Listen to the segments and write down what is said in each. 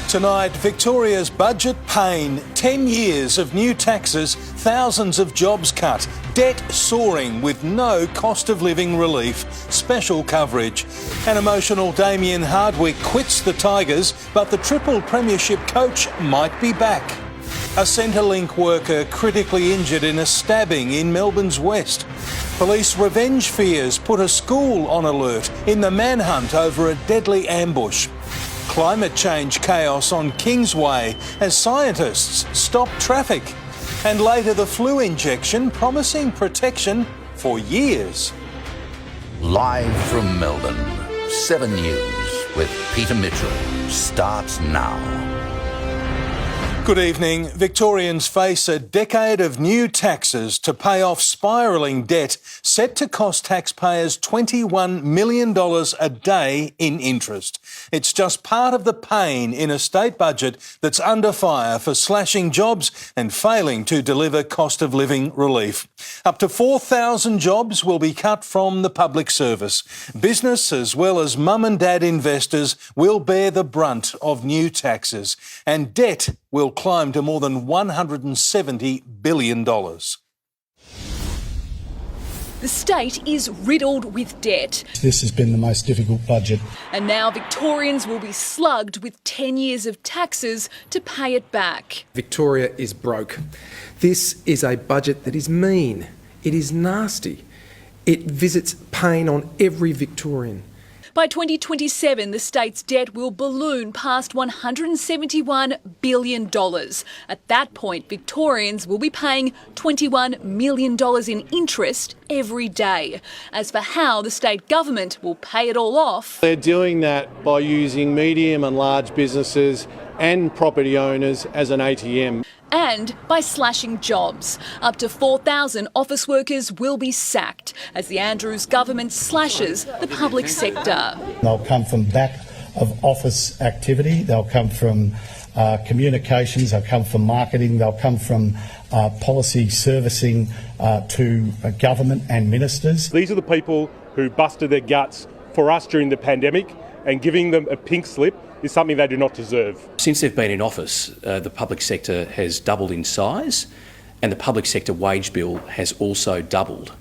Tonight, Victoria's budget pain, 10 years of new taxes, thousands of jobs cut, debt soaring with no cost of living relief, special coverage. An emotional Damien Hardwick quits the Tigers, but the triple premiership coach might be back. A Centrelink worker critically injured in a stabbing in Melbourne's west. Police revenge fears put a school on alert in the manhunt over a deadly ambush. Climate change chaos on Kingsway as scientists stop traffic. And later the flu injection promising protection for years. Live from Melbourne, 7 News with Peter Mitchell starts now. Good evening. Victorians face a decade of new taxes to pay off spiralling debt set to cost taxpayers $21 million a day in interest. It's just part of the pain in a state budget that's under fire for slashing jobs and failing to deliver cost of living relief. Up to 4,000 jobs will be cut from the public service. Business as well as mum and dad investors will bear the brunt of new taxes, and debt will climb to more than $170 billion. The state is riddled with debt. This has been the most difficult budget. And now Victorians will be slugged with 10 years of taxes to pay it back. Victoria is broke. This is a budget that is mean. It is nasty. It visits pain on every Victorian. By 2027, the state's debt will balloon past $171 billion. At that point, Victorians will be paying $21 million in interest every day. As for how the state government will pay it all off, they're doing that by using medium and large businesses and property owners as an ATM. And by slashing jobs. Up to 4,000 office workers will be sacked as the Andrews government slashes the public sector. They'll come from back of office activity, they'll come from communications, they'll come from marketing, they'll come from policy servicing to government and ministers. These are the people who busted their guts for us during the pandemic, and giving them a pink slip is something they do not deserve. Since they've been in office, the public sector has doubled in size and the public sector wage bill has also doubled.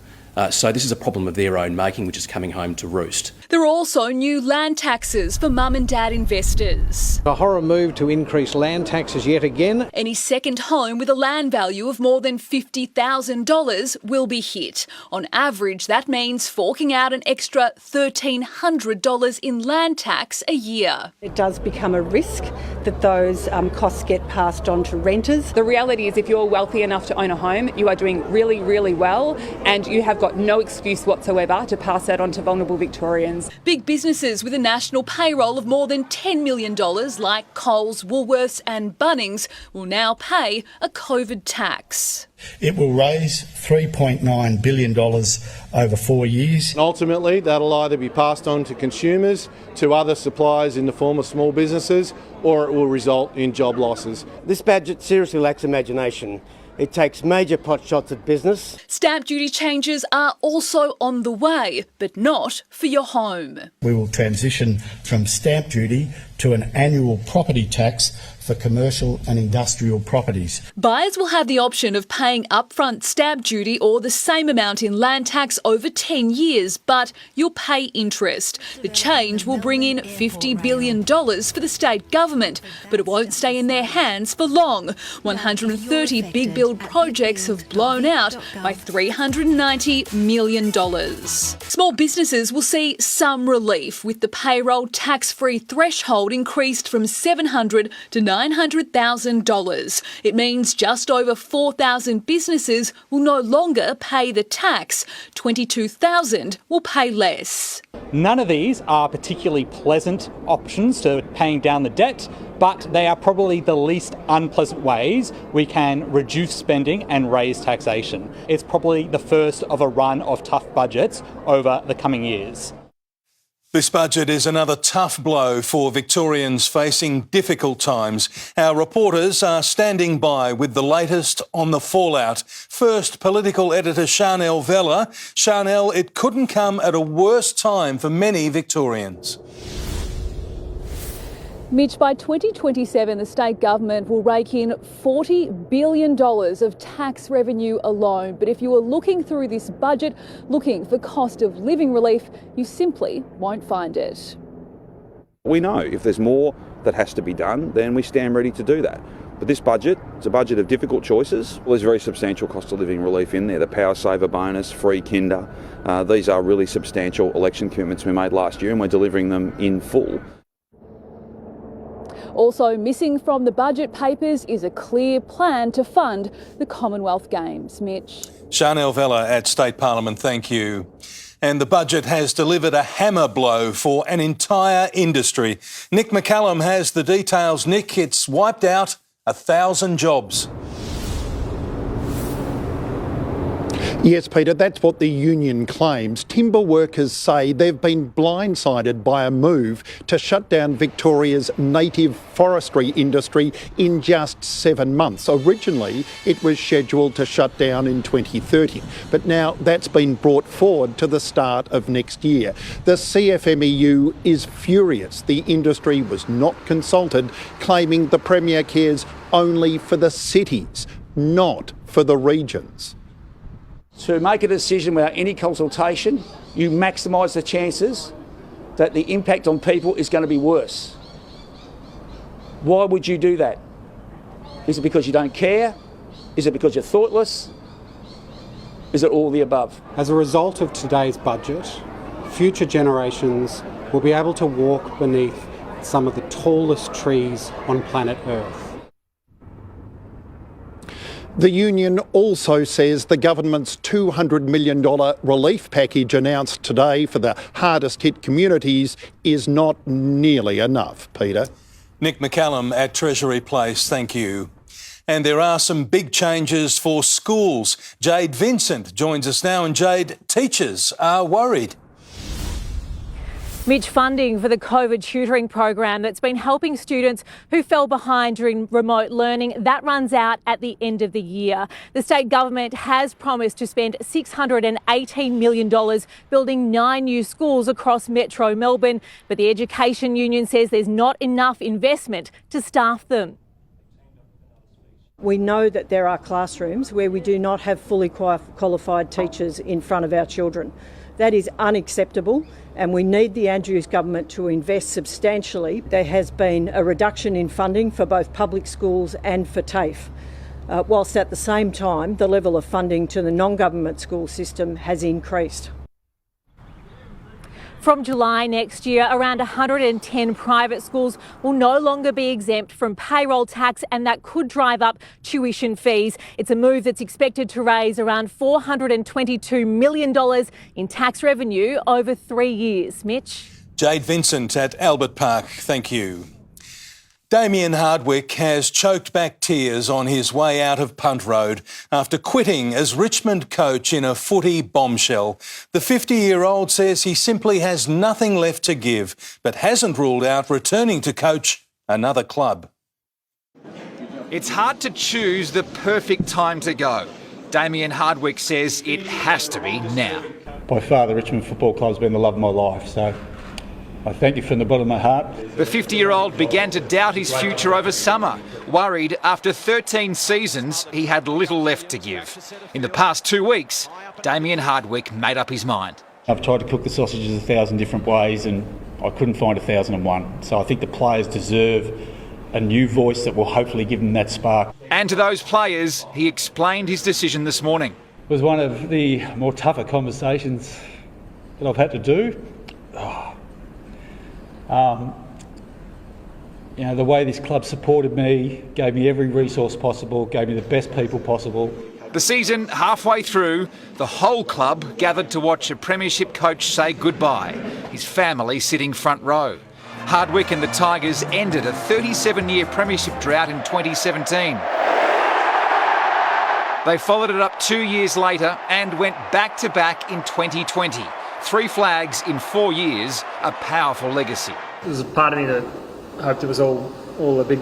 So this is a problem of their own making, which is coming home to roost. There are also new land taxes for mum and dad investors. A horror move to increase land taxes yet again. Any second home with a land value of more than $50,000 will be hit. On average, that means forking out an extra $1,300 in land tax a year. It does become a risk that those costs get passed on to renters. The reality is if you're wealthy enough to own a home, you are doing really, really well, and you have got no excuse whatsoever to pass that on to vulnerable Victorians. Big businesses with a national payroll of more than $10 million, like Coles, Woolworths and Bunnings, will now pay a COVID tax. It will raise $3.9 billion over 4 years. Ultimately, that'll either be passed on to consumers, to other suppliers in the form of small businesses, or it will result in job losses. This budget seriously lacks imagination. It takes major potshots at business. Stamp duty changes are also on the way, but not for your home. We will transition from stamp duty to an annual property tax for commercial and industrial properties. Buyers will have the option of paying upfront stamp duty or the same amount in land tax over 10 years, but you'll pay interest. The change will bring in $50 billion for the state government, but it won't stay in their hands for long. 130 big build projects have blown out by $390 million. Small businesses will see some relief with the payroll tax-free threshold increased from $700,000 to $900,000. It means just over 4,000 businesses will no longer pay the tax. 22,000 will pay less. None of these are particularly pleasant options to paying down the debt, but they are probably the least unpleasant ways we can reduce spending and raise taxation. It's probably the first of a run of tough budgets over the coming years. This budget is another tough blow for Victorians facing difficult times. Our reporters are standing by with the latest on the fallout. First, political editor Chanel Vella. Chanel, it couldn't come at a worse time for many Victorians. Mitch, by 2027, the state government will rake in $40 billion of tax revenue alone. But if you are looking through this budget, looking for cost of living relief, you simply won't find it. We know if there's more that has to be done, then we stand ready to do that. But this budget, it's a budget of difficult choices. Well, there's very substantial cost of living relief in there. The Power Saver bonus, free kinder. These are really substantial election commitments we made last year, and we're delivering them in full. Also missing from the budget papers is a clear plan to fund the Commonwealth Games. Mitch. Chanel Vella at State Parliament, thank you. And the budget has delivered a hammer blow for an entire industry. Nick McCallum has the details. Nick, it's wiped out 1,000 jobs. Yes, Peter, that's what the union claims. Timber workers say they've been blindsided by a move to shut down Victoria's native forestry industry in just 7 months. Originally, it was scheduled to shut down in 2030, but now that's been brought forward to the start of next year. The CFMEU is furious. The industry was not consulted, claiming the Premier cares only for the cities, not for the regions. To make a decision without any consultation, you maximise the chances that the impact on people is going to be worse. Why would you do that? Is it because you don't care? Is it because you're thoughtless? Is it all the above? As a result of today's budget, future generations will be able to walk beneath some of the tallest trees on planet Earth. The union also says the government's $200 million relief package announced today for the hardest hit communities is not nearly enough, Peter. Nick McCallum at Treasury Place, thank you. And there are some big changes for schools. Jade Vincent joins us now, and Jade, teachers are worried. Mitch, funding for the COVID tutoring program that's been helping students who fell behind during remote learning, that runs out at the end of the year. The state government has promised to spend $618 million building 9 new schools across Metro Melbourne, but the Education Union says there's not enough investment to staff them. We know that there are classrooms where we do not have fully qualified teachers in front of our children. That is unacceptable, and we need the Andrews government to invest substantially. There has been a reduction in funding for both public schools and for TAFE, whilst at the same time the level of funding to the non-government school system has increased. From July next year, around 110 private schools will no longer be exempt from payroll tax, and that could drive up tuition fees. It's a move that's expected to raise around $422 million in tax revenue over 3 years. Mitch? Jade Vincent at Albert Park, thank you. Damien Hardwick has choked back tears on his way out of Punt Road after quitting as Richmond coach in a footy bombshell. The 50-year-old says he simply has nothing left to give, but hasn't ruled out returning to coach another club. It's hard to choose the perfect time to go. Damien Hardwick says it has to be now. By far, the Richmond Football Club's been the love of my life, so I thank you from the bottom of my heart. The 50-year-old began to doubt his future over summer, worried after 13 seasons he had little left to give. In the past 2 weeks, Damien Hardwick made up his mind. I've tried to cook the sausages 1,000 different ways and I couldn't find 1,001. So I think the players deserve a new voice that will hopefully give them that spark. And to those players, he explained his decision this morning. It was one of the more tougher conversations that I've had to do. The way this club supported me, gave me every resource possible, gave me the best people possible. The season halfway through, the whole club gathered to watch a premiership coach say goodbye, his family sitting front row. Hardwick and the Tigers ended a 37-year premiership drought in 2017. They followed it up 2 years later and went back-to-back in 2020. 3 flags in 4 years, a powerful legacy. There was a part of me that hoped it was all a big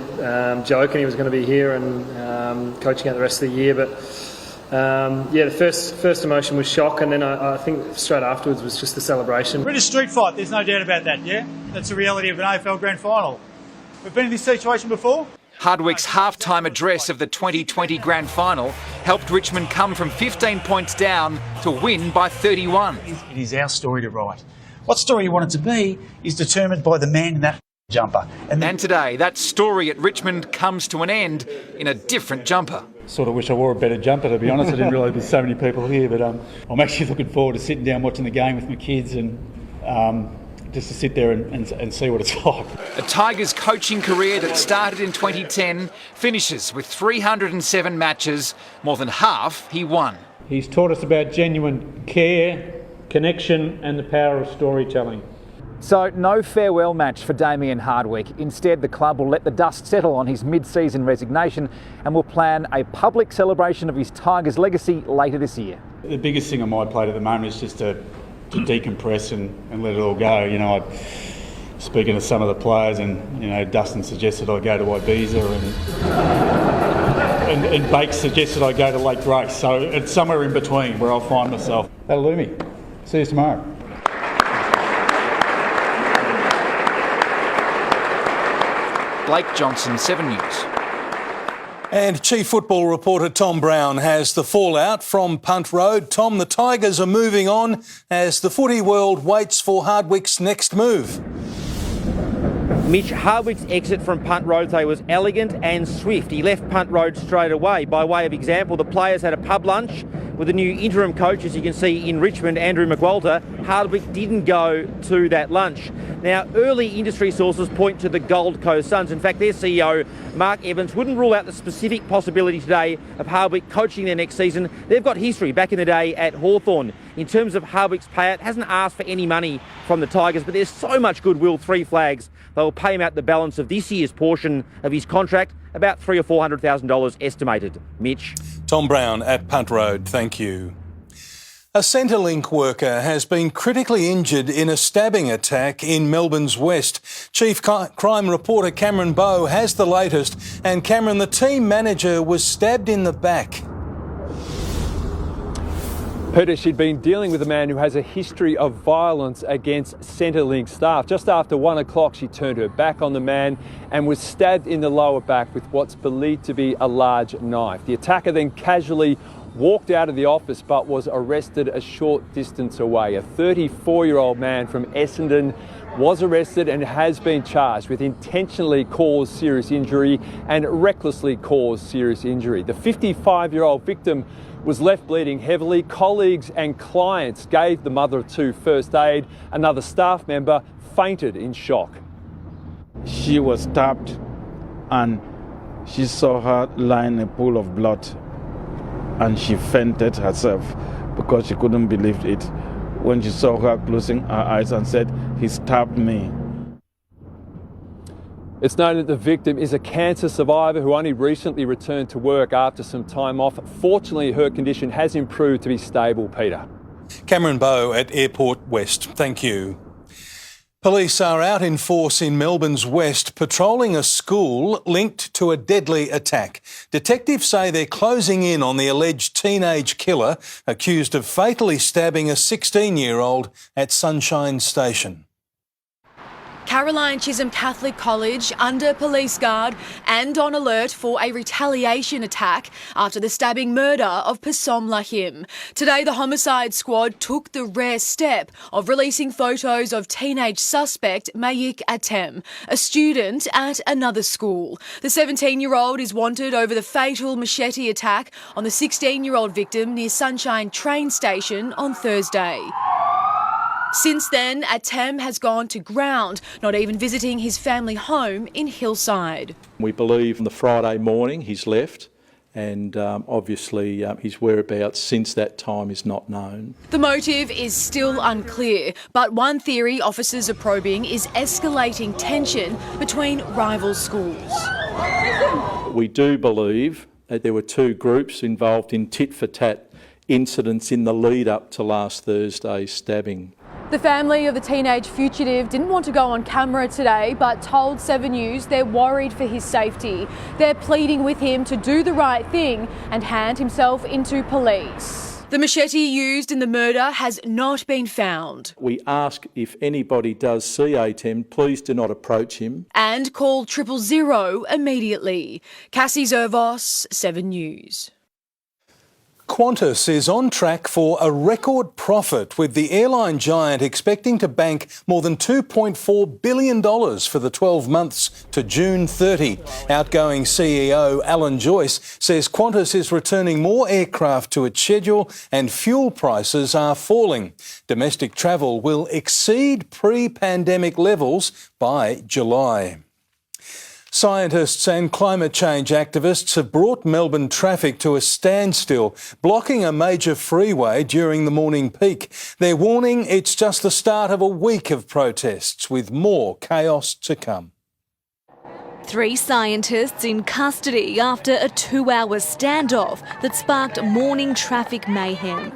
joke and he was going to be here and coaching out the rest of the year. But the first emotion was shock, and then I think straight afterwards was just the celebration. We're in a street fight, there's no doubt about that, yeah? That's the reality of an AFL Grand Final. We've been in this situation before. Hardwick's half-time address of the 2020 Grand Final helped Richmond come from 15 points down to win by 31. It is our story to write. What story you want it to be is determined by the man in that jumper. And today, that story at Richmond comes to an end in a different jumper. Sort of wish I wore a better jumper, to be honest. I didn't realise there's so many people here, but I'm actually looking forward to sitting down watching the game with my kids and just to sit there and see what it's like. The Tigers' coaching career that started in 2010 finishes with 307 matches, more than half he won. He's taught us about genuine care, connection and the power of storytelling. So no farewell match for Damien Hardwick. Instead, the club will let the dust settle on his mid-season resignation and will plan a public celebration of his Tigers legacy later this year. The biggest thing on my plate at the moment is just to decompress and let it all go. You know, speaking to some of the players, and you know, Dustin suggested I go to Ibiza, and Bakes suggested I go to Lake Grace. So it's somewhere in between where I'll find myself. That'll do me. See you tomorrow. Blake Johnson, 7 News. And Chief Football reporter Tom Brown has the fallout from Punt Road. Tom, the Tigers are moving on as the footy world waits for Hardwick's next move. Mitch, Hardwick's exit from Punt Road today was elegant and swift. He left Punt Road straight away. By way of example, the players had a pub lunch with the new interim coach, as you can see in Richmond, Andrew McWalter. Hardwick didn't go to that lunch. Now, early industry sources point to the Gold Coast Suns. In fact, their CEO, Mark Evans, wouldn't rule out the specific possibility today of Hardwick coaching their next season. They've got history back in the day at Hawthorn. In terms of Hardwick's payout, hasn't asked for any money from the Tigers, but there's so much goodwill, three flags. They'll pay him out the balance of this year's portion of his contract, about $300,000 or $400,000 estimated. Mitch. Tom Brown at Punt Road, thank you. A Centrelink worker has been critically injured in a stabbing attack in Melbourne's West. Chief Crime reporter Cameron Bowe has the latest. And Cameron, the team manager was stabbed in the back. Peter, she'd been dealing with a man who has a history of violence against Centrelink staff. Just after 1 o'clock, she turned her back on the man and was stabbed in the lower back with what's believed to be a large knife. The attacker then casually walked out of the office but was arrested a short distance away. A 34-year-old man from Essendon was arrested and has been charged with intentionally caused serious injury and recklessly caused serious injury. The 55-year-old victim was left bleeding heavily. Colleagues and clients gave the mother of two first aid. Another staff member fainted in shock. She was stabbed and she saw her lying in a pool of blood and she fainted herself because she couldn't believe it when she saw her closing her eyes and said, "He stabbed me." It's known that the victim is a cancer survivor who only recently returned to work after some time off. Fortunately, her condition has improved to be stable, Peter. Cameron Bowe at Airport West, thank you. Police are out in force in Melbourne's West, patrolling a school linked to a deadly attack. Detectives say they're closing in on the alleged teenage killer accused of fatally stabbing a 16-year-old at Sunshine Station. Caroline Chisholm Catholic College under police guard and on alert for a retaliation attack after the stabbing murder of Pasom Lahim. Today, the homicide squad took the rare step of releasing photos of teenage suspect Mayik Atem, a student at another school. The 17-year-old is wanted over the fatal machete attack on the 16-year-old victim near Sunshine train station on Thursday. Since then, Atem has gone to ground, not even visiting his family home in Hillside. We believe on the Friday morning he's left, and obviously his whereabouts since that time is not known. The motive is still unclear, but one theory officers are probing is escalating tension between rival schools. We do believe that there were two groups involved in tit-for-tat incidents in the lead up to last Thursday's stabbing. The family of the teenage fugitive didn't want to go on camera today, but told 7 News they're worried for his safety. They're pleading with him to do the right thing and hand himself into police. The The machete used in the murder has not been found. We ask if anybody does see A10, please do not approach him. And call 000 immediately. Cassie Zervos, 7 News. Qantas is on track for a record profit, with the airline giant expecting to bank more than $2.4 billion for the 12 months to June 30. Outgoing CEO Alan Joyce says Qantas is returning more aircraft to its schedule and fuel prices are falling. Domestic travel will exceed pre-pandemic levels by July. Scientists and climate change activists have brought Melbourne traffic to a standstill, blocking a major freeway during the morning peak. They're warning it's just the start of a week of protests, with more chaos to come. 3 scientists in custody after a 2-hour standoff that sparked morning traffic mayhem.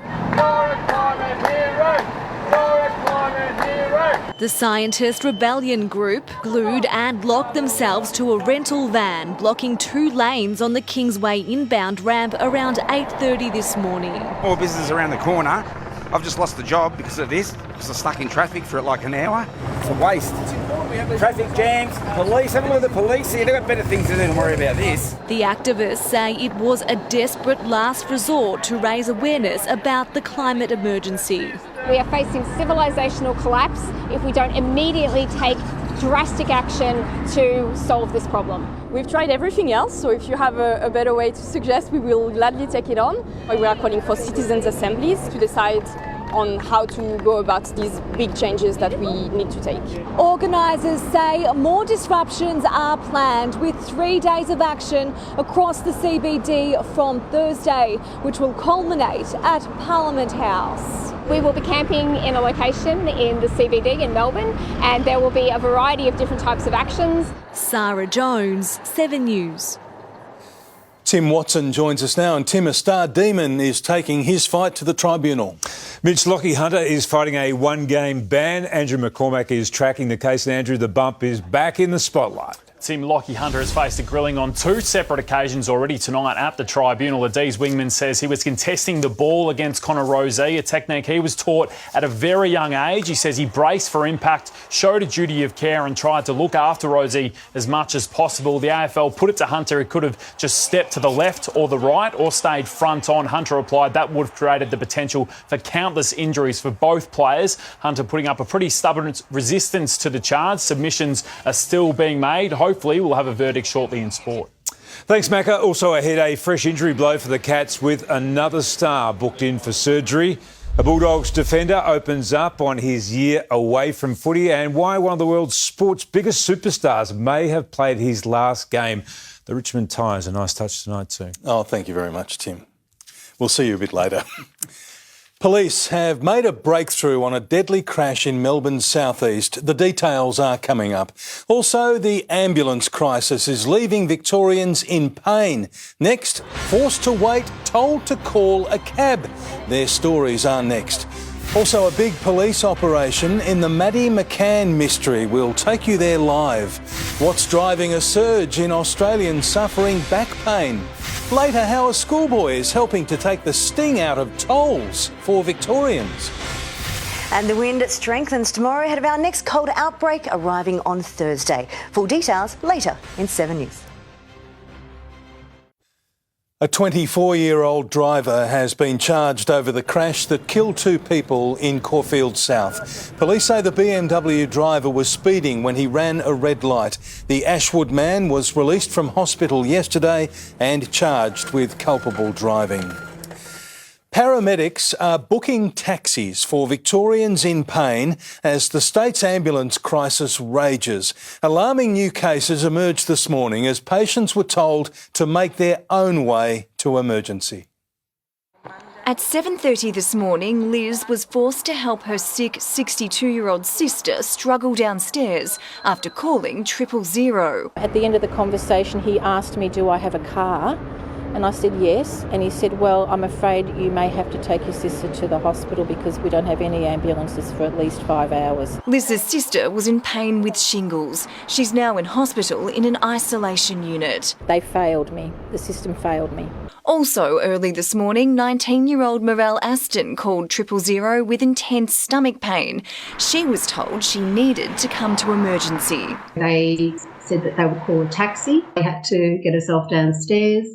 The Scientist Rebellion Group glued and locked themselves to a rental van, blocking 2 lanes on the Kingsway inbound ramp around 8:30 this morning. More business around the corner. I've just lost the job because of this, because I'm stuck in traffic for like an hour. It's a waste. Traffic jams, police, have a look at the police here, they've got better things to do than worry about this. The activists say it was a desperate last resort to raise awareness about the climate emergency. We are facing civilisational collapse if we don't immediately take drastic action to solve this problem. We've tried everything else, so if you have a better way to suggest, we will gladly take it on. We are calling for citizens' assemblies to decide on how to go about these big changes that we need to take. Organisers say more disruptions are planned, with 3 days of action across the CBD from Thursday, which will culminate at Parliament House. We will be camping in a location in the CBD in Melbourne, and there will be a variety of different types of actions. Sarah Jones, 7 News. Tim Watson joins us now, and Tim, a star demon is taking his fight to the tribunal. Mitch, Lockie Hunter is fighting a 1-game ban. Andrew McCormack is tracking the case, and Andrew, the bump is back in the spotlight. Tim, Lockie Hunter has faced a grilling on 2 separate occasions already tonight at the tribunal. The D's wingman says he was contesting the ball against Connor Rozee, a technique he was taught at a very young age. He says he braced for impact, showed a duty of care and tried to look after Rozee as much as possible. The AFL put it to Hunter. He could have just stepped to the left or the right or stayed front on. Hunter replied that would have created the potential for countless injuries for both players. Hunter putting up a pretty stubborn resistance to the charge. Submissions are still being made. Hopefully we'll have a verdict shortly in sport. Thanks, Macca. Also ahead, a fresh injury blow for the Cats with another star booked in for surgery. A Bulldogs defender opens up on his year away from footy and why one of the world's sport's biggest superstars may have played his last game. The Richmond Tigers, a nice touch tonight too. Oh, thank you very much, Tim. We'll see you a bit later. Police have made a breakthrough on a deadly crash in Melbourne's southeast. The details are coming up. Also, the ambulance crisis is leaving Victorians in pain. Next, forced to wait, told to call a cab. Their stories are next. Also, a big police operation in the Maddie McCann mystery. We'll take you there live. What's driving a surge in Australians suffering back pain? Later, how a schoolboy is helping to take the sting out of tolls for Victorians. And the wind strengthens tomorrow ahead of our next cold outbreak arriving on Thursday. Full details later in 7 News. A 24-year-old driver has been charged over the crash that killed 2 people in Caulfield South. Police say the BMW driver was speeding when he ran a red light. The Ashwood man was released from hospital yesterday and charged with culpable driving. Paramedics are booking taxis for Victorians in pain as the state's ambulance crisis rages. Alarming new cases emerged this morning as patients were told to make their own way to emergency. At 7:30 this morning, Liz was forced to help her sick 62-year-old sister struggle downstairs after calling 000. At the end of the conversation, he asked me, do I have a car? And I said, yes. And he said, well, I'm afraid you may have to take your sister to the hospital because we don't have any ambulances for at least 5 hours. Liz's sister was in pain with shingles. She's now in hospital in an isolation unit. They failed me. The system failed me. Also early this morning, 19-year-old Morel Aston called 000 with intense stomach pain. She was told she needed to come to emergency. They said that they would call a taxi. They had to get herself downstairs,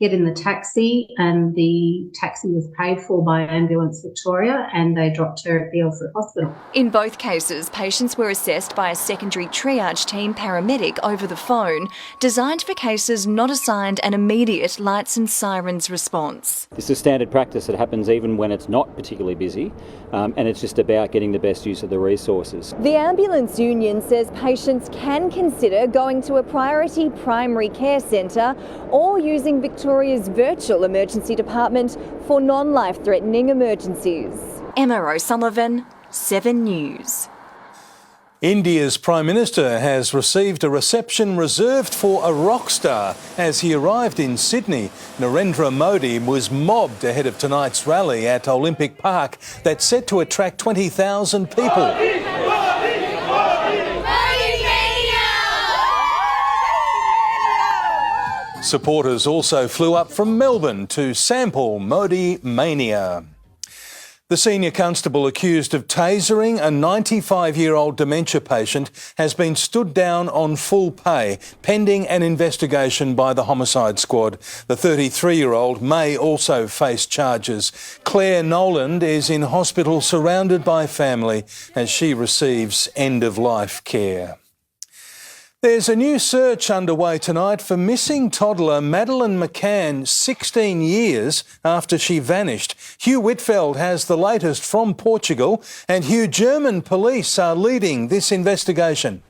get in the taxi, and the taxi was paid for by Ambulance Victoria, and they dropped her at the Alfred Hospital. In both cases, patients were assessed by a secondary triage team paramedic over the phone, designed for cases not assigned an immediate lights and sirens response. This is standard practice. It happens even when it's not particularly busy, and it's just about getting the best use of the resources. The Ambulance Union says patients can consider going to a priority primary care centre or using Victoria's virtual emergency department for non-life-threatening emergencies. Emma O'Sullivan, 7 News. India's Prime Minister has received a reception reserved for a rock star as he arrived in Sydney. Narendra Modi was mobbed ahead of tonight's rally at Olympic Park that's set to attract 20,000 people. Supporters also flew up from Melbourne to sample Modi Mania. The senior constable accused of tasering a 95-year-old dementia patient has been stood down on full pay, pending an investigation by the homicide squad. The 33-year-old may also face charges. Claire Noland is in hospital surrounded by family as she receives end-of-life care. There's a new search underway tonight for missing toddler Madeleine McCann 16 years after she vanished. Hugh Whitfeld has the latest from Portugal, and Hugh, German police are leading this investigation.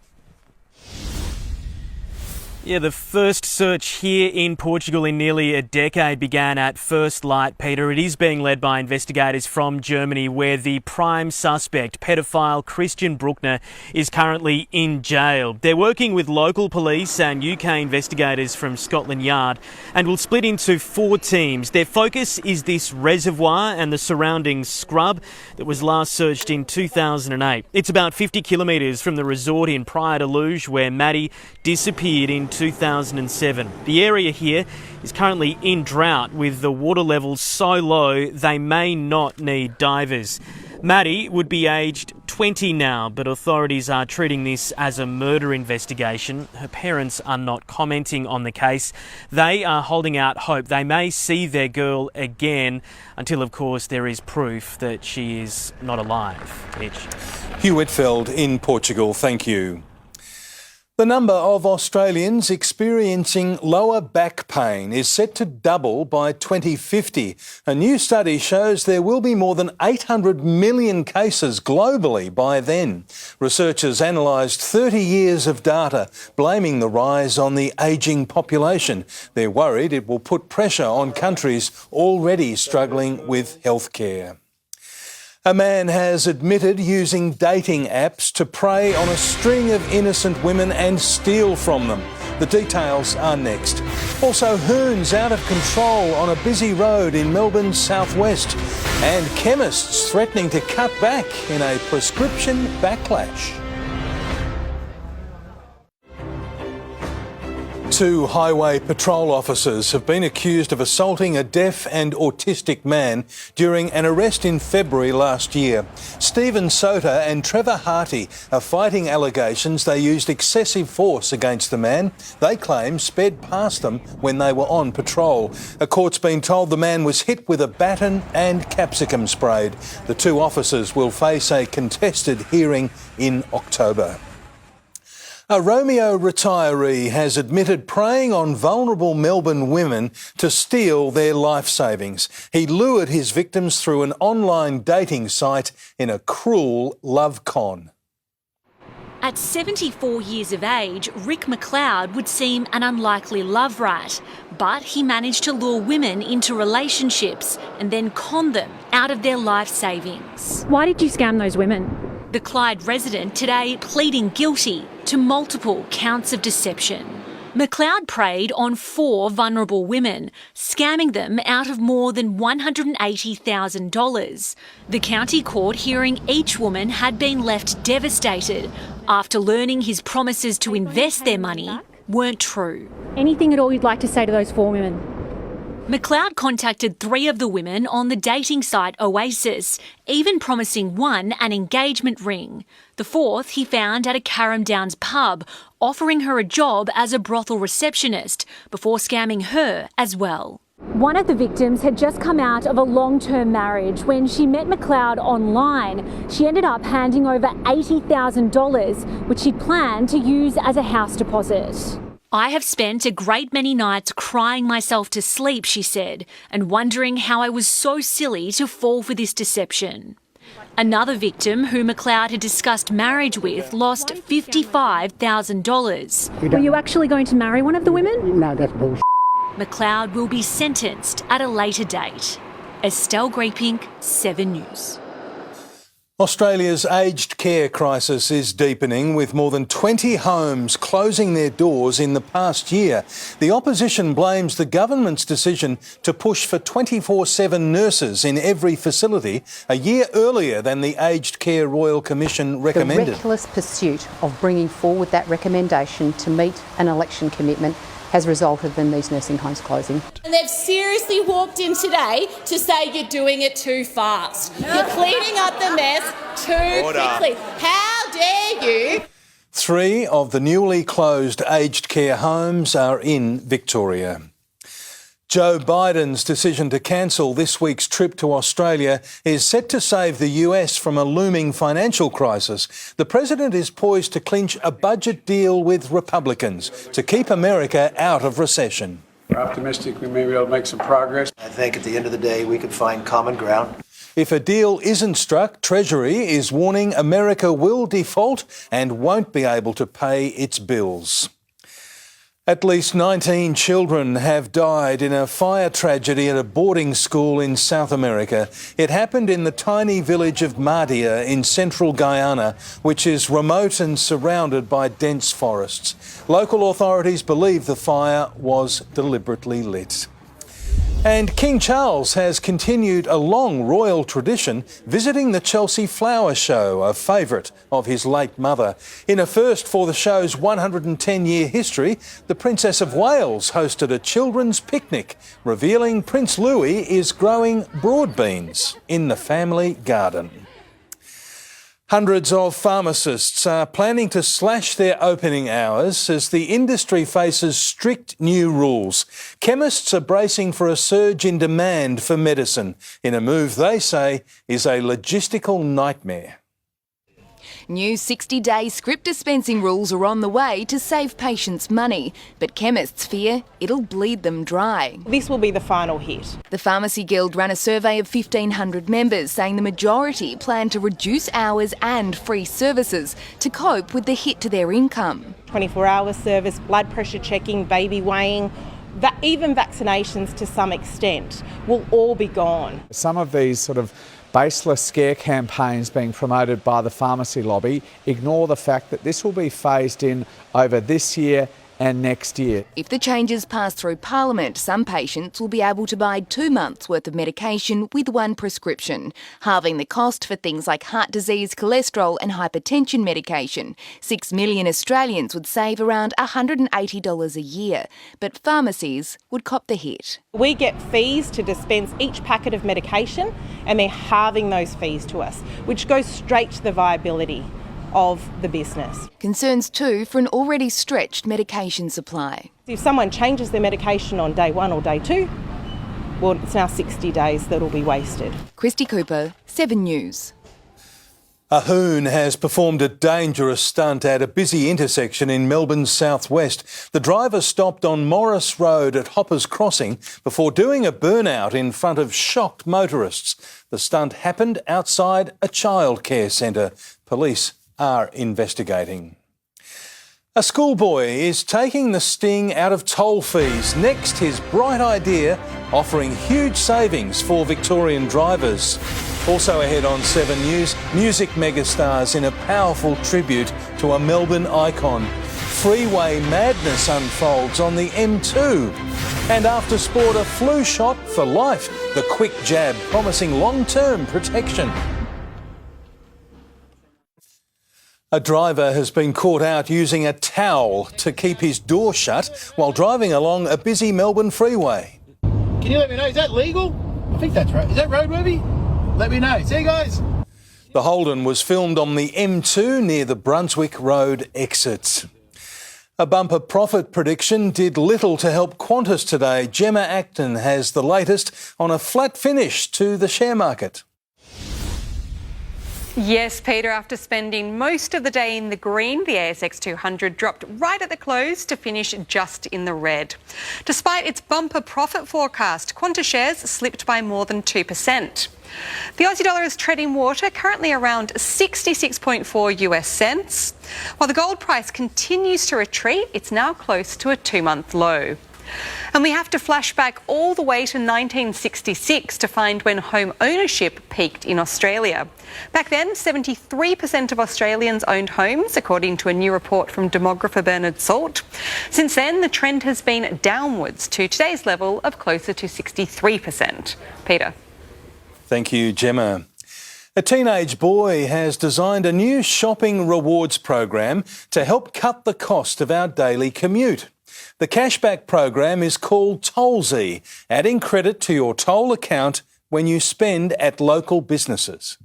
Yeah, the first search here in Portugal in nearly a decade began at first light, Peter. It is being led by investigators from Germany, where the prime suspect, pedophile Christian Bruckner, is currently in jail. They're working with local police and UK investigators from Scotland Yard and will split into 4 teams. Their focus is this reservoir and the surrounding scrub that was last searched in 2008. It's about 50 kilometres from the resort in Praia de Luz, where Maddie disappeared in 2007. The area here is currently in drought, with the water levels so low they may not need divers. Maddie would be aged 20 now, but authorities are treating this as a murder investigation. Her parents are not commenting on the case. They are holding out hope they may see their girl again until, of course, there is proof that she is not alive. Mitch. Hugh Whitfeld in Portugal, thank you. The number of Australians experiencing lower back pain is set to double by 2050. A new study shows there will be more than 800 million cases globally by then. Researchers analysed 30 years of data, blaming the rise on the ageing population. They're worried it will put pressure on countries already struggling with healthcare. A man has admitted using dating apps to prey on a string of innocent women and steal from them. The details are next. Also, hoons out of control on a busy road in Melbourne's southwest, and chemists threatening to cut back in a prescription backlash. 2 highway patrol officers have been accused of assaulting a deaf and autistic man during an arrest in February last year. Stephen Sota and Trevor Harty are fighting allegations they used excessive force against the man they claim sped past them when they were on patrol. A court's been told the man was hit with a baton and capsicum sprayed. The 2 officers will face a contested hearing in October. A Romeo retiree has admitted preying on vulnerable Melbourne women to steal their life savings. He lured his victims through an online dating site in a cruel love con. At 74 years of age, Rick McLeod would seem an unlikely love rat, but he managed to lure women into relationships and then con them out of their life savings. Why did you scam those women? The Clyde resident today pleading guilty to multiple counts of deception. McLeod preyed on 4 vulnerable women, scamming them out of more than $180,000. The county court hearing each woman had been left devastated after learning his promises to invest their money weren't true. Anything at all you'd like to say to those 4 women? McLeod contacted 3 of the women on the dating site Oasis, even promising one an engagement ring. The 4th he found at a Carrum Downs pub, offering her a job as a brothel receptionist before scamming her as well. One of the victims had just come out of a long-term marriage. When she met McLeod online, she ended up handing over $80,000, which she planned to use as a house deposit. I have spent a great many nights crying myself to sleep, she said, and wondering how I was so silly to fall for this deception. Another victim who McLeod had discussed marriage with lost $55,000. Were you actually going to marry one of the women? No, that's bullshit. McLeod will be sentenced at a later date. Estelle Greepink, 7 News. Australia's aged care crisis is deepening, with more than 20 homes closing their doors in the past year. The opposition blames the government's decision to push for 24/7 nurses in every facility a year earlier than the Aged Care Royal Commission recommended. The reckless pursuit of bringing forward that recommendation to meet an election commitment has resulted in these nursing homes closing. And they've seriously walked in today to say you're doing it too fast. You're cleaning up the mess too quickly. How dare you? 3 of the newly closed aged care homes are in Victoria. Joe Biden's decision to cancel this week's trip to Australia is set to save the US from a looming financial crisis. The president is poised to clinch a budget deal with Republicans to keep America out of recession. We're optimistic we may be able to make some progress. I think at the end of the day we can find common ground. If a deal isn't struck, Treasury is warning America will default and won't be able to pay its bills. At least 19 children have died in a fire tragedy at a boarding school in South America. It happened in the tiny village of Mardia in central Guyana, which is remote and surrounded by dense forests. Local authorities believe the fire was deliberately lit. And King Charles has continued a long royal tradition, visiting the Chelsea Flower Show, a favourite of his late mother. In a first for the show's 110-year history, the Princess of Wales hosted a children's picnic, revealing Prince Louis is growing broad beans in the family garden. Hundreds of pharmacists are planning to slash their opening hours as the industry faces strict new rules. Chemists are bracing for a surge in demand for medicine, in a move they say is a logistical nightmare. New 60-day script dispensing rules are on the way to save patients money, but chemists fear it'll bleed them dry. This will be the final hit. The Pharmacy Guild ran a survey of 1,500 members, saying the majority plan to reduce hours and free services to cope with the hit to their income. 24-hour service, blood pressure checking, baby weighing, even vaccinations to some extent will all be gone. Some of these sort of baseless scare campaigns being promoted by the pharmacy lobby ignore the fact that this will be phased in over this year and next year. If the changes pass through Parliament, some patients will be able to buy 2 months' worth of medication with one prescription, halving the cost for things like heart disease, cholesterol and hypertension medication. 6 million Australians would save around $180 a year, but pharmacies would cop the hit. We get fees to dispense each packet of medication, and they're halving those fees to us, which goes straight to the viability of the business. Concerns too for an already stretched medication supply. If someone changes their medication on day 1 or day 2, well, it's now 60 days that will be wasted. Christy Cooper, 7 News. A hoon has performed a dangerous stunt at a busy intersection in Melbourne's southwest. The driver stopped on Morris Road at Hoppers Crossing before doing a burnout in front of shocked motorists. The stunt happened outside a childcare centre. Police are investigating. A schoolboy is taking the sting out of toll fees. Next, his bright idea offering huge savings for Victorian drivers. Also ahead on 7 News, music megastars in a powerful tribute to a Melbourne icon. freeway madness unfolds on the M2. And after sport, a flu shot for life. The quick jab promising long-term protection. A driver has been caught out using a towel to keep his door shut while driving along a busy Melbourne freeway. Can you let me know, is that legal? I think that's right. Is that roadworthy? Let me know. See you guys. The Holden was filmed on the M2 near the Brunswick Road exits. A bumper profit prediction did little to help Qantas today. Gemma Acton has the latest on a flat finish to the share market. Yes, Peter, after spending most of the day in the green, the ASX 200 dropped right at the close to finish just in the red. Despite its bumper profit forecast, Qantas shares slipped by more than 2%. The Aussie dollar is treading water, currently around 66.4 US cents. While the gold price continues to retreat, it's now close to a 2-month low. And we have to flash back all the way to 1966 to find when home ownership peaked in Australia. Back then, 73% of Australians owned homes, according to a new report from demographer Bernard Salt. Since then, the trend has been downwards to today's level of closer to 63%. Peter. Thank you, Gemma. A teenage boy has designed a new shopping rewards program to help cut the cost of our daily commute. The cashback program is called Tollsy, adding credit to your toll account when you spend at local businesses.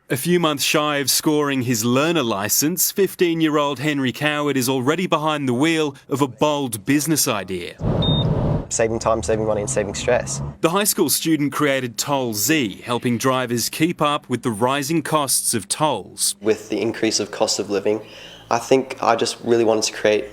A few months shy of scoring his learner licence, 15-year-old Henry Coward is already behind the wheel of a bold business idea. Saving time, saving money and saving stress. The high school student created Tollsy, helping drivers keep up with the rising costs of tolls. With the increase of cost of living, I think I just really wanted to create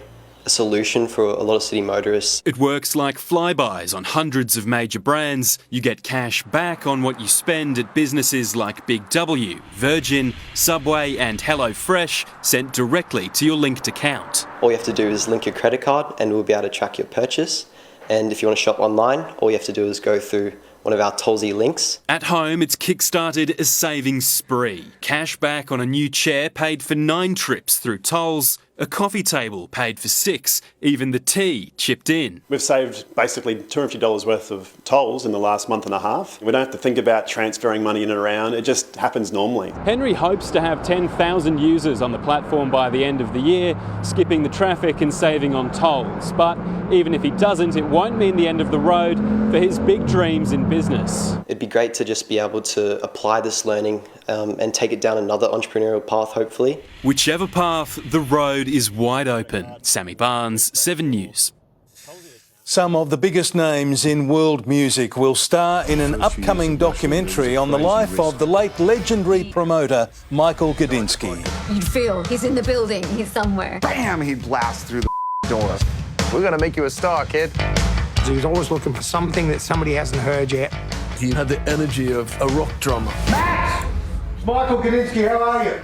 a solution for a lot of city motorists. It works like flybys on hundreds of major brands. You get cash back on what you spend at businesses like Big W, Virgin, Subway and HelloFresh, sent directly to your linked account. All you have to do is link your credit card and we'll be able to track your purchase. And if you want to shop online, all you have to do is go through one of our Tollsy links. At home, it's kick-started a savings spree. Cash back on a new chair paid for 9 trips through tolls. A coffee table paid for 6. Even the tea chipped in. We've saved basically $250 worth of tolls in the last month and a half. We don't have to think about transferring money in and around. It just happens normally. Henry hopes to have 10,000 users on the platform by the end of the year, skipping the traffic and saving on tolls. But even if he doesn't, it won't mean the end of the road for his big dreams in business. It'd be great to just be able to apply this learning and take it down another entrepreneurial path, hopefully. Whichever path, the road is wide open. Sammy Barnes, 7 News. Some of the biggest names in world music will star in an upcoming documentary on the life of the late legendary promoter Michael Gudinski. You'd feel he's in the building, he's somewhere. Bam, he'd blast through the door. We're going to make you a star, kid. He was always looking for something that somebody hasn't heard yet. He had the energy of a rock drummer. Max! Michael Gudinski, how are you?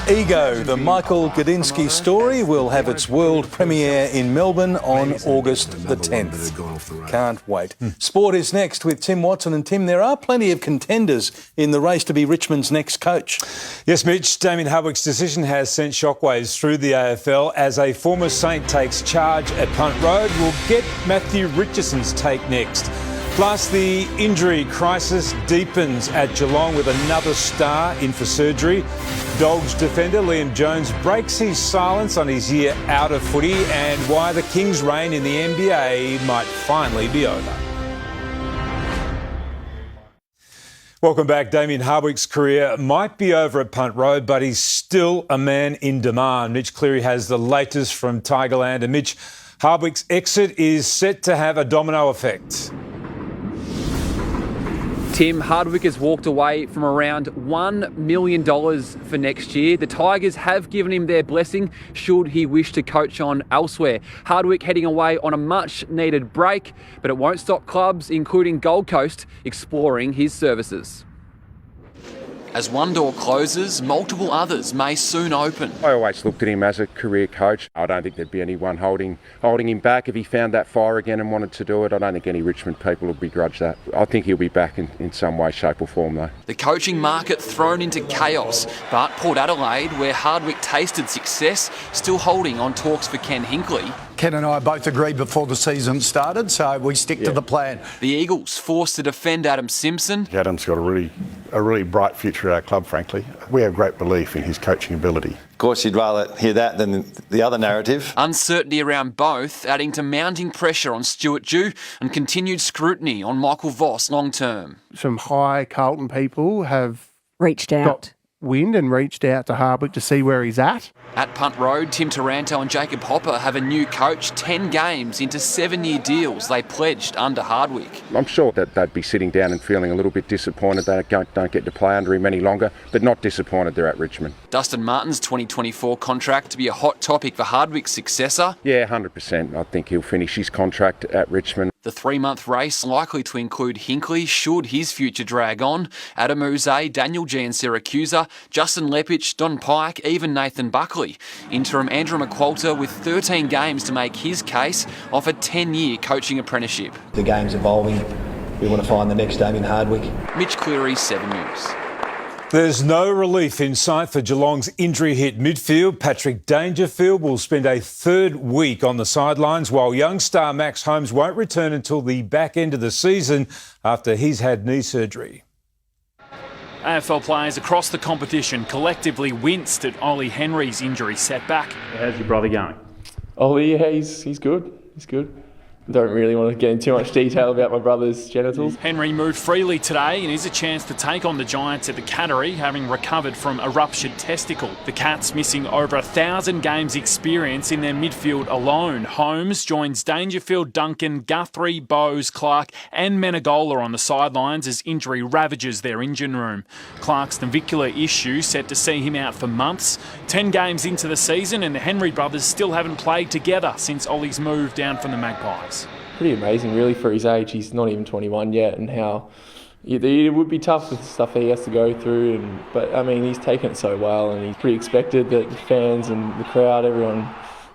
Ego, the Michael Gudinski story, will have its world premiere in Melbourne on August the 10th. Can't wait. Sport is next with Tim Watson. And Tim, there are plenty of contenders in the race to be Richmond's next coach. Yes, Mitch, Damien Hardwick's decision has sent shockwaves through the AFL as a former Saint takes charge at Punt Road. We'll get Matthew Richardson's take next. Plus, the injury crisis deepens at Geelong with another star in for surgery. Dogs defender Liam Jones breaks his silence on his year out of footy and why the Kings' reign in the NBA might finally be over. Welcome back. Damien Hardwick's career might be over at Punt Road, but he's still a man in demand. Mitch Cleary has the latest from Tigerland. And Mitch, Hardwick's exit is set to have a domino effect. Tim, Hardwick has walked away from around $1 million for next year. The Tigers have given him their blessing should he wish to coach on elsewhere. Hardwick heading away on a much needed break, but it won't stop clubs, including Gold Coast, exploring his services. As one door closes, multiple others may soon open. I always looked at him as a career coach. I don't think there'd be anyone holding him back if he found that fire again and wanted to do it. I don't think any Richmond people would begrudge that. I think he'll be back in some way, shape or form though. The coaching market thrown into chaos, but Port Adelaide, where Hardwick tasted success, still holding on talks for Ken Hinkley. Ken and I both agreed before the season started, so we stick to the plan. The Eagles forced to defend Adam Simpson. Adam's got a really bright future at our club, frankly. We have great belief in his coaching ability. Of course, you'd rather hear that than the other narrative. Uncertainty around both, adding to mounting pressure on Stuart Dew and continued scrutiny on Michael Voss long term. Some high Carlton people have reached out. Got wind and reached out to Hardwick to see where he's at. At Punt Road, Tim Taranto and Jacob Hopper have a new coach 10 games into 7-year deals they pledged under Hardwick. I'm sure that they'd be sitting down and feeling a little bit disappointed they don't get to play under him any longer, but not disappointed they're at Richmond. Dustin Martin's 2024 contract to be a hot topic for Hardwick's successor. Yeah, 100%. I think he'll finish his contract at Richmond. The 3-month race likely to include Hinkley should his future drag on. Adam Uze, Daniel G and Siracusa, Justin Lepich, Don Pike, even Nathan Buckley. Interim Andrew McQualter, with 13 games to make his case, offered 10-year coaching apprenticeship. The game's evolving. We want to find the next Damien Hardwick. Mitch Cleary, 7 News. There's no relief in sight for Geelong's injury-hit midfield. Patrick Dangerfield will spend a third week on the sidelines, while young star Max Holmes won't return until the back end of the season after he's had knee surgery. AFL players across the competition collectively winced at Ollie Henry's injury setback. How's your brother going? Ollie, yeah, he's good. He's good. Don't really want to get into too much detail about my brother's genitals. Henry moved freely today and is a chance to take on the Giants at the Cattery, having recovered from a ruptured testicle. The Cats missing over 1,000 games experience in their midfield alone. Holmes joins Dangerfield, Duncan, Guthrie, Bowes, Clark and Menegola on the sidelines as injury ravages their engine room. Clark's navicular issue set to see him out for months. 10 games into the season and the Henry brothers still haven't played together since Ollie's move down from the Magpies. Pretty amazing, really, for his age. He's not even 21 yet, and how it would be tough with stuff that he has to go through. But I mean, he's taken it so well, and he's pretty expected that the fans and the crowd, everyone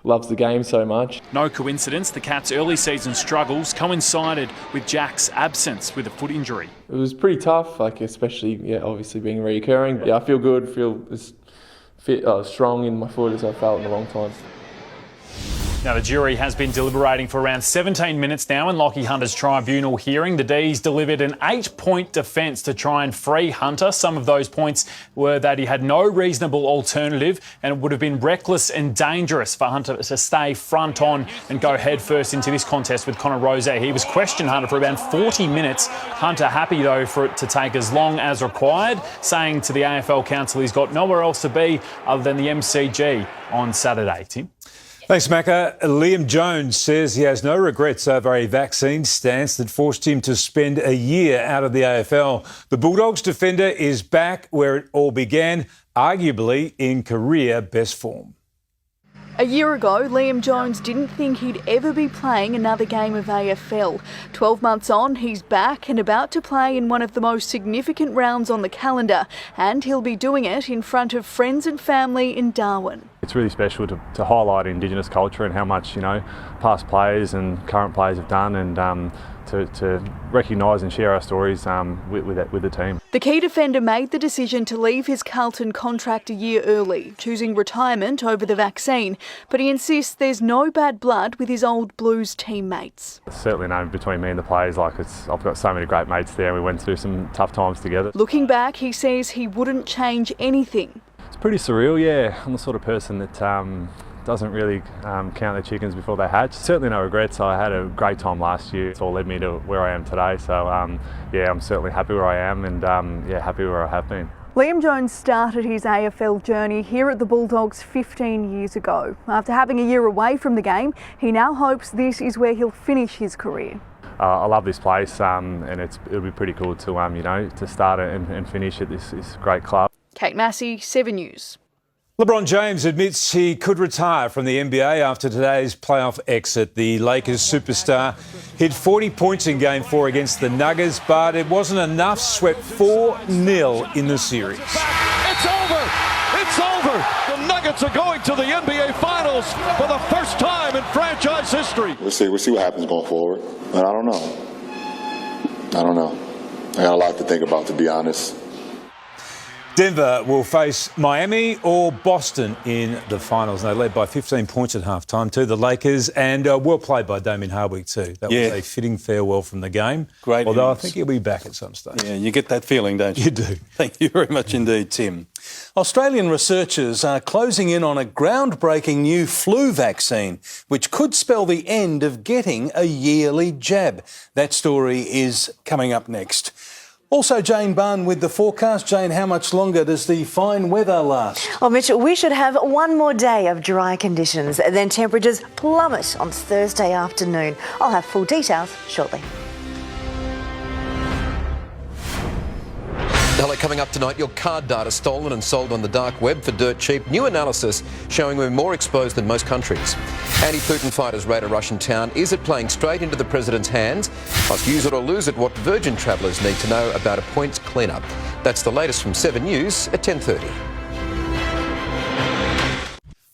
loves the game so much. No coincidence, the Cats' early season struggles coincided with Jack's absence with a foot injury. It was pretty tough, especially obviously being reoccurring. Yeah, I feel good, feel as fit, strong in my foot as I've felt in a long time. Now, the jury has been deliberating for around 17 minutes now in Lockie Hunter's tribunal hearing. The D's delivered an 8-point defence to try and free Hunter. Some of those points were that he had no reasonable alternative and it would have been reckless and dangerous for Hunter to stay front on and go head first into this contest with Connor Rose. He was questioned, Hunter, for about 40 minutes. Hunter happy, though, for it to take as long as required, saying to the AFL Council he's got nowhere else to be other than the MCG on Saturday. Tim? Thanks, Macca. Liam Jones says he has no regrets over a vaccine stance that forced him to spend a year out of the AFL. The Bulldogs defender is back where it all began, arguably in career best form. A year ago, Liam Jones didn't think he'd ever be playing another game of AFL. 12 months on, he's back and about to play in one of the most significant rounds on the calendar, and he'll be doing it in front of friends and family in Darwin. It's really special to highlight Indigenous culture and how much, past players and current players have done, and to recognise and share our stories with the team. The key defender made the decision to leave his Carlton contract a year early, choosing retirement over the vaccine, but he insists there's no bad blood with his old Blues teammates. It's certainly no between me and the players. I've got so many great mates there, and we went through some tough times together. Looking back, he says he wouldn't change anything. It's pretty surreal, yeah. I'm the sort of person that doesn't really count their chickens before they hatch. Certainly no regrets. I had a great time last year. It's all led me to where I am today. So, I'm certainly happy where I am and, happy where I have been. Liam Jones started his AFL journey here at the Bulldogs 15 years ago. After having a year away from the game, he now hopes this is where he'll finish his career. I love this place and it'll be pretty cool to start and finish at this great club. Kate Massey, 7 News. LeBron James admits he could retire from the NBA after today's playoff exit. The Lakers superstar hit 40 points in Game 4 against the Nuggets, but it wasn't enough. Swept 4-0 in the series. It's over! It's over! The Nuggets are going to the NBA Finals for the first time in franchise history. We'll see what happens going forward. But I don't know. I got a lot to think about, to be honest. Denver will face Miami or Boston in the finals. They led by 15 points at halftime to the Lakers, and well played by Damien Hardwick too. That was a fitting farewell from the game. Great. Although innings. I think he'll be back at some stage. Yeah, you get that feeling, don't you? You do. Thank you very much indeed, Tim. Australian researchers are closing in on a groundbreaking new flu vaccine, which could spell the end of getting a yearly jab. That story is coming up next. Also, Jane Bunn with the forecast. Jane, how much longer does the fine weather last? Well, Mitch, we should have one more day of dry conditions. Then temperatures plummet on Thursday afternoon. I'll have full details shortly. Hello, coming up tonight, your card data stolen and sold on the dark web for dirt cheap. New analysis showing we're more exposed than most countries. Anti-Putin fighters raid a Russian town. Is it playing straight into the president's hands? Plus, use it or lose it, what Virgin travellers need to know about a points clean-up. That's the latest from 7 News at 10:30.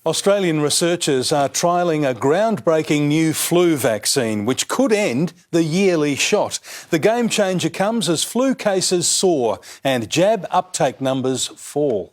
Australian researchers are trialling a groundbreaking new flu vaccine which could end the yearly shot. The game changer comes as flu cases soar and jab uptake numbers fall.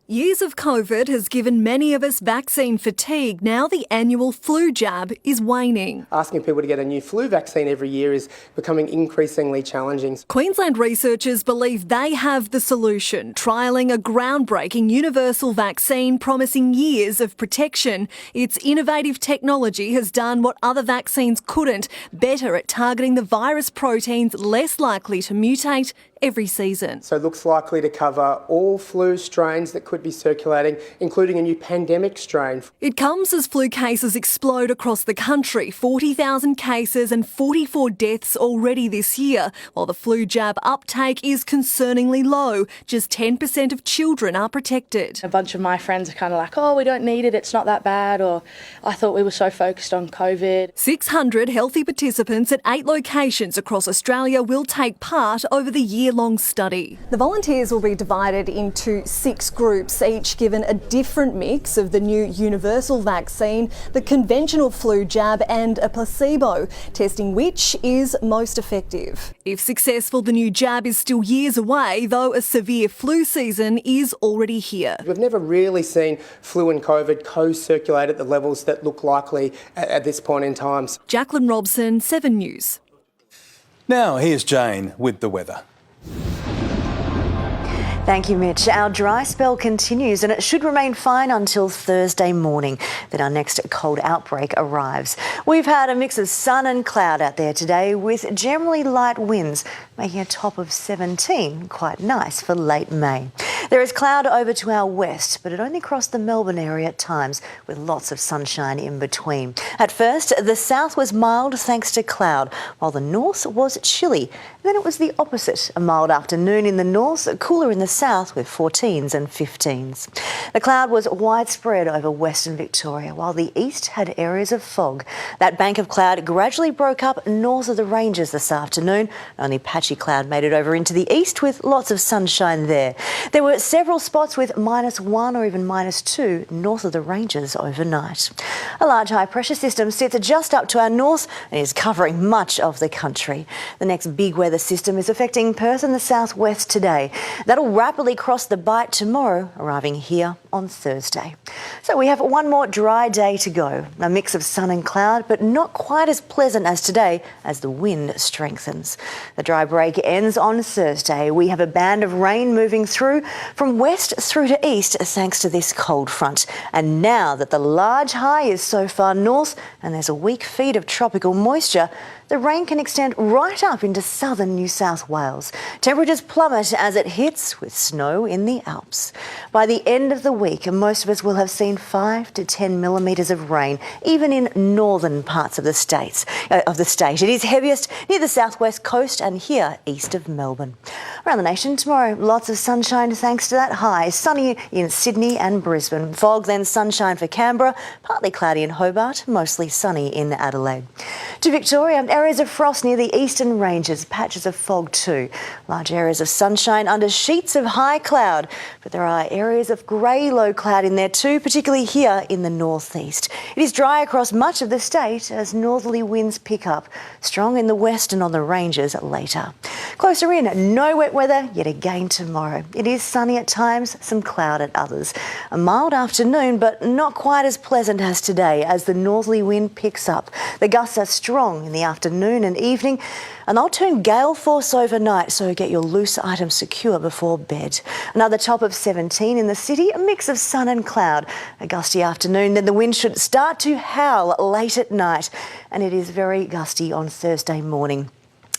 Years of COVID has given many of us vaccine fatigue. Now the annual flu jab is waning. Asking people to get a new flu vaccine every year is becoming increasingly challenging. Queensland researchers believe they have the solution, trialling a groundbreaking universal vaccine promising years of protection. Its innovative technology has done what other vaccines couldn't, better at targeting the virus proteins less likely to mutate every season. So it looks likely to cover all flu strains that could be circulating, including a new pandemic strain. It comes as flu cases explode across the country. 40,000 cases and 44 deaths already this year, while the flu jab uptake is concerningly low. Just 10% of children are protected. A bunch of my friends are kind of like, oh, we don't need it, it's not that bad, or I thought we were so focused on COVID. 600 healthy participants at 8 locations across Australia will take part over the year-long study. The volunteers will be divided into 6 groups, each given a different mix of the new universal vaccine, the conventional flu jab and a placebo, testing which is most effective. If successful, the new jab is still years away, though a severe flu season is already here. We've never really seen flu and COVID co-circulate at the levels that look likely at this point in time. Jacqueline Robson, 7 News. Now here's Jane with the weather. Thank you, Mitch. Our dry spell continues and it should remain fine until Thursday morning. Then our next cold outbreak arrives. We've had a mix of sun and cloud out there today with generally light winds, making a top of 17 quite nice for late May. There is cloud over to our west, but it only crossed the Melbourne area at times with lots of sunshine in between. At first, the south was mild thanks to cloud, while the north was chilly. Then it was the opposite, a mild afternoon in the north, cooler in the south with 14s and 15s. The cloud was widespread over western Victoria, while the east had areas of fog. That bank of cloud gradually broke up north of the ranges this afternoon. Only patchy cloud made it over into the east with lots of sunshine there. There were several spots with -1 or even -2 north of the ranges overnight. A large high pressure system sits just up to our north and is covering much of the country. The next big weather system is affecting Perth and the southwest today. That'll rapidly cross the Bight tomorrow, arriving here on Thursday. So we have one more dry day to go. A mix of sun and cloud, but not quite as pleasant as today as the wind strengthens. The dry break ends on Thursday. We have a band of rain moving through from west through to east thanks to this cold front. And now that the large high is so far north and there's a weak feed of tropical moisture, the rain can extend right up into southern New South Wales. Temperatures plummet as it hits with snow in the Alps. By the end of the week, most of us will have seen 5 to 10 millimetres of rain, even in northern parts of the state. It is heaviest near the southwest coast and here east of Melbourne. Around the nation tomorrow, lots of sunshine thanks to that high. Sunny in Sydney and Brisbane. Fog, then sunshine for Canberra. Partly cloudy in Hobart, mostly sunny in Adelaide. To Victoria, areas of frost near the eastern ranges, patches of fog too. Large areas of sunshine under sheets of high cloud, but there are areas of grey low cloud in there too, particularly here in the northeast. It is dry across much of the state as northerly winds pick up, strong in the west and on the ranges later. Closer in, no wet weather yet again tomorrow. It is sunny at times, some cloud at others. A mild afternoon, but not quite as pleasant as today as the northerly wind picks up. The gusts are strong in the afternoon and evening, and they'll turn gale force overnight, so get your loose items secure before bed. Another top of 17 in the city, a mix of sun and cloud. A gusty afternoon, then the wind should start to howl late at night, and it is very gusty on Thursday morning.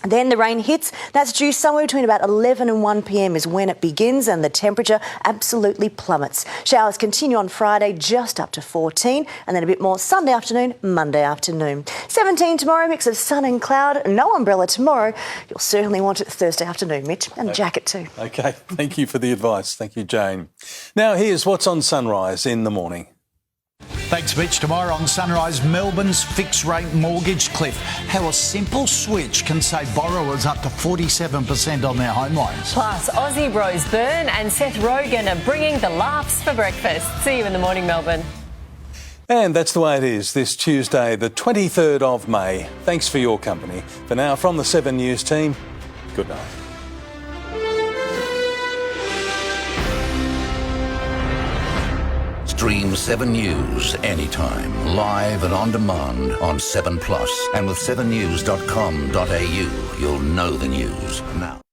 Then the rain hits. That's due somewhere between about 11 and 1 p.m. is when it begins, and the temperature absolutely plummets. Showers continue on Friday, just up to 14, and then a bit more Sunday afternoon, Monday afternoon. 17 tomorrow, mix of sun and cloud. No umbrella tomorrow. You'll certainly want it Thursday afternoon, Mitch, and a jacket too. OK, thank you for the advice. Thank you, Jane. Now here's what's on Sunrise in the morning. Thanks, Mitch. Tomorrow on Sunrise, Melbourne's fixed-rate mortgage cliff. How a simple switch can save borrowers up to 47% on their home loans. Plus, Aussie bros Byrne and Seth Rogen are bringing the laughs for breakfast. See you in the morning, Melbourne. And that's the way it is this Tuesday, the 23rd of May. Thanks for your company. For now, from the 7 News team, good night. Stream 7 News anytime, live and on demand on 7plus. And with 7news.com.au, you'll know the news now.